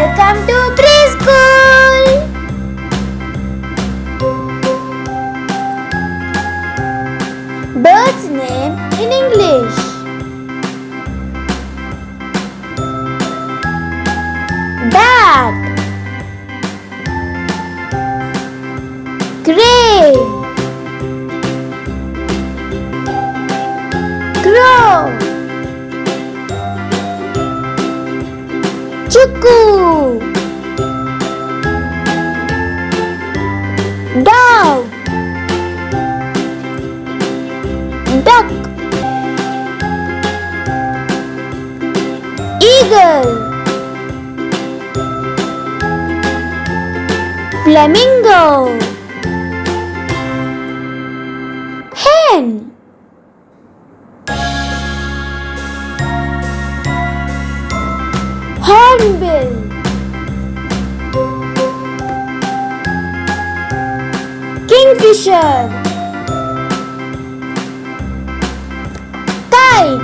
Welcome to preschool. Bird's name in English. Bat, crane, crow, cuckoo, dove, duck, eagle, flamingo, hen, hornbill, kingfisher, kite,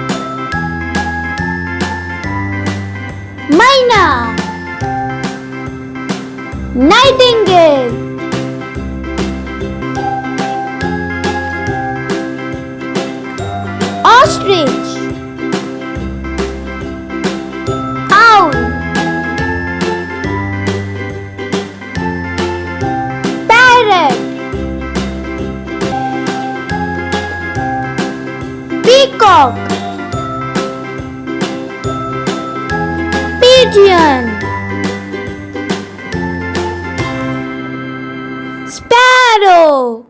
myna, nightingale, ostrich, owl, parrot, peacock, pigeon, sparrow,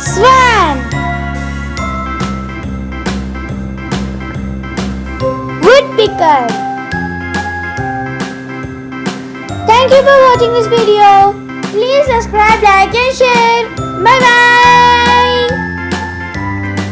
swan, woodpecker. Thank you for watching this video. Please subscribe, like and share.